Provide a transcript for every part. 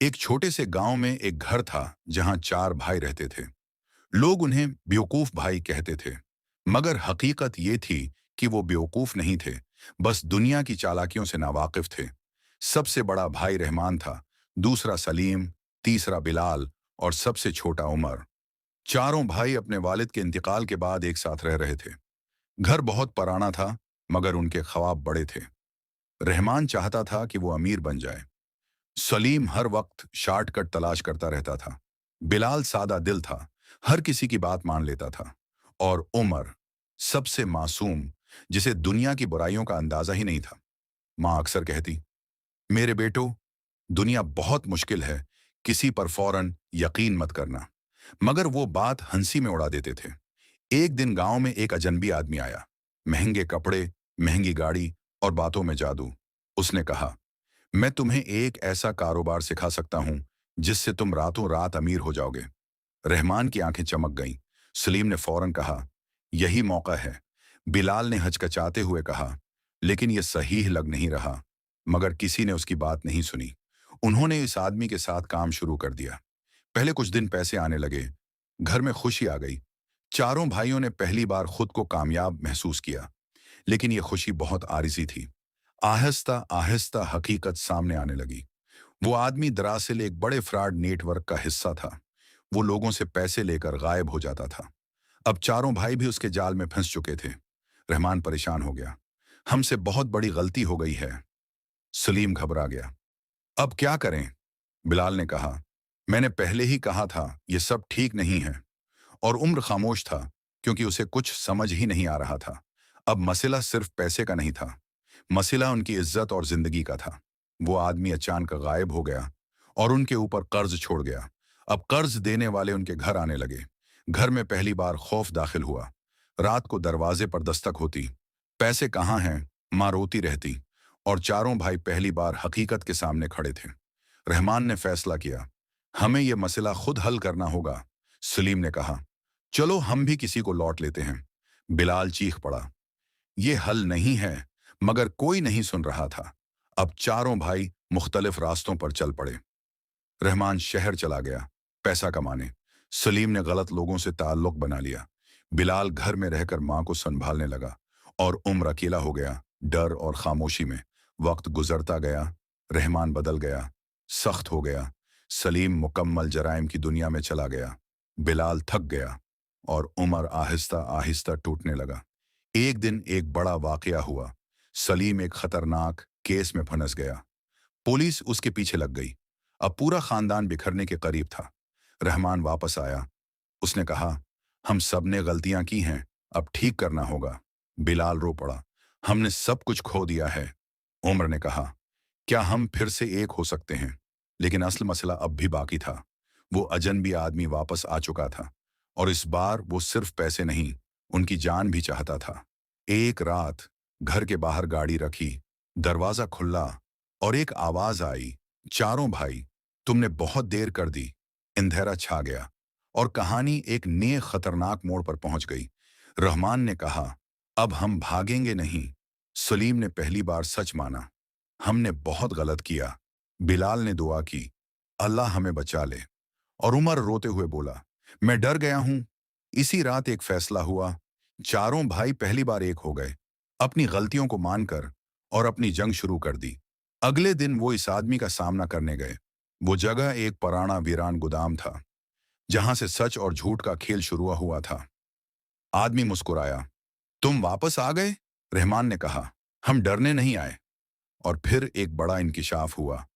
एक छोटे से गांव में एक घर था जहां चार भाई रहते थे। लोग उन्हें बेवकूफ भाई कहते थे, मगर हकीकत ये थी कि वो बेवकूफ नहीं थे, बस दुनिया की चालाकियों से नावाकिफ थे। सबसे बड़ा भाई रहमान था, दूसरा सलीम, तीसरा बिलाल और सबसे छोटा उमर। चारों भाई अपने वालिद के इंतकाल के बाद एक साथ रह रहे थे। घर बहुत पुराना था, मगर उनके ख्वाब बड़े थे। रहमान चाहता था कि वो अमीर बन जाए। सलीम हर वक्त शॉर्टकट तलाश करता रहता था। बिलाल सादा दिल था, हर किसी की बात मान लेता था। और उमर, सबसे मासूम, जिसे दुनिया की बुराइयों का अंदाजा ही नहीं था। माँ अक्सर कहती, मेरे बेटो, दुनिया बहुत मुश्किल है, किसी पर फौरन यकीन मत करना। मगर वो बात हंसी में उड़ा देते थे। एक दिन गांव में एक अजनबी आदमी आया। महंगे कपड़े, महंगी गाड़ी और बातों में जादू। उसने कहा, मैं तुम्हें एक ऐसा कारोबार सिखा सकता हूं जिससे तुम रातों रात अमीर हो जाओगे। रहमान की आंखें चमक गईं। सलीम ने फौरन कहा, यही मौका है। बिलाल ने हचकचाते हुए कहा, लेकिन यह सही लग नहीं रहा। मगर किसी ने उसकी बात नहीं सुनी। उन्होंने इस आदमी के साथ काम शुरू कर दिया। पहले कुछ दिन पैसे आने लगे, घर में खुशी आ गई। चारों भाइयों ने पहली बार खुद को कामयाब महसूस किया, लेकिन यह खुशी बहुत आरिजी थी। आहिस्ता आहिस्ता हकीकत सामने आने लगी। वो आदमी दरअसल एक बड़े फ्रॉड नेटवर्क का हिस्सा था। वो लोगों से पैसे लेकर गायब हो जाता था। अब चारों भाई भी उसके जाल में फंस चुके थे। रहमान परेशान हो गया। हमसे बहुत बड़ी गलती हो गई है। सलीम घबरा गया। अब क्या करें? बिलाल ने कहा, मैंने पहले ही कहा था ये सब ठीक नहीं है। और उम्र खामोश था, क्योंकि उसे कुछ समझ ही नहीं आ रहा था। अब मसला सिर्फ पैसे का नहीं था, मसला उनकी इज्जत और जिंदगी का था। वो आदमी अचानक गायब हो गया और उनके ऊपर कर्ज छोड़ गया। अब कर्ज देने वाले उनके घर आने लगे। घर में पहली बार खौफ दाखिल हुआ। रात को दरवाजे पर दस्तक होती। पैसे कहाँ हैं? माँ रोती रहती। और चारों भाई पहली बार हकीकत के सामने खड़े थे। रहमान ने फैसला किया, हमें यह मसला खुद हल करना होगा। सलीम ने कहा, चलो हम भी किसी को लौट लेते हैं। बिलाल चीख पड़ा, ये हल नहीं है। मगर कोई नहीं सुन रहा था। अब चारों भाई मुख्तलिफ रास्तों पर चल पड़े। रहमान शहर चला गया पैसा कमाने। सलीम ने गलत लोगों से ताल्लुक बना लिया। बिलाल घर में रहकर माँ को संभालने लगा। और उम्र अकेला हो गया, डर और खामोशी में। वक्त गुजरता गया। रहमान बदल गया, सख्त हो गया। सलीम मुकम्मल जराइम की दुनिया में चला गया। बिलाल थक गया और उमर आहिस्ता आहिस्ता टूटने लगा। एक दिन एक बड़ा वाकया हुआ। सलीम एक खतरनाक केस में फंस गया। पुलिस उसके पीछे लग गई। अब पूरा खानदान बिखरने के करीब था। रहमान वापस आया। उसने कहा, हम सब ने गलतियां की हैं, अब ठीक करना होगा। बिलाल रो पड़ा, हमने सब कुछ खो दिया है। उमर ने कहा, क्या हम फिर से एक हो सकते हैं? लेकिन असल मसला अब भी बाकी था। वो अजनबी आदमी वापस आ चुका था। और इस बार वो सिर्फ पैसे नहीं, उनकी जान भी चाहता था। एक रात घर के बाहर गाड़ी रखी, दरवाजा खुला और एक आवाज आई, चारों भाई, तुमने बहुत देर कर दी। अंधेरा छा गया और कहानी एक नए खतरनाक मोड़ पर पहुंच गई। रहमान ने कहा, अब हम भागेंगे नहीं। सलीम ने पहली बार सच माना, हमने बहुत गलत किया। बिलाल ने दुआ की, अल्लाह हमें बचा ले। और उमर रोते हुए बोला, मैं डर गया हूं। इसी रात एक फैसला हुआ। चारों भाई पहली बार एक हो गए, अपनी गलतियों को मानकर, और अपनी जंग शुरू कर दी। अगले दिन वो इस आदमी का सामना करने गए। वो जगह एक पुराना वीरान गोदाम था, जहां से सच और झूठ का खेल शुरू हुआ था। आदमी मुस्कुराया, तुम वापस आ गए? रहमान ने कहा, हम डरने नहीं आए। और फिर एक बड़ा इंकिशाफ हुआ।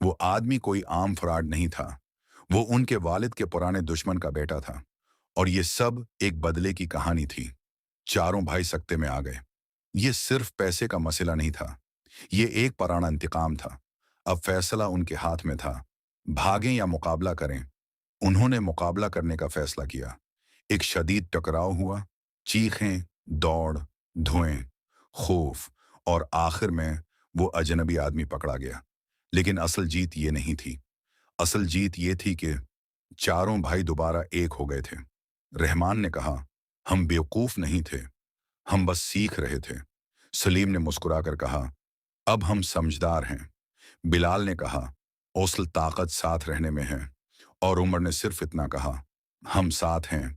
वो आदमी कोई आम फ्रॉड नहीं था। वो उनके वालिद के पुराने दुश्मन का बेटा था। और ये सब एक बदले की कहानी थी। चारों भाई सकते में आ गए। ये सिर्फ पैसे का मसला नहीं था, ये एक पुराना इंतकाम था। अब फैसला उनके हाथ में था, भागें या मुकाबला करें। उन्होंने मुकाबला करने का फैसला किया। एक शदीद टकराव हुआ, चीखें, दौड़, धुएं, खौफ, और आखिर में वो अजनबी आदमी पकड़ा गया। लेकिन असल जीत ये नहीं थी। असल जीत ये थी कि चारों भाई दोबारा एक हो गए थे। रहमान ने कहा, हम बेवकूफ नहीं थे, हम बस सीख रहे थे। सलीम ने मुस्कुराकर कहा, अब हम समझदार हैं। बिलाल ने कहा, اصل طاقت ساتھ رہنے میں ہے۔ اور عمر نے صرف اتنا کہا، ہم ساتھ ہیں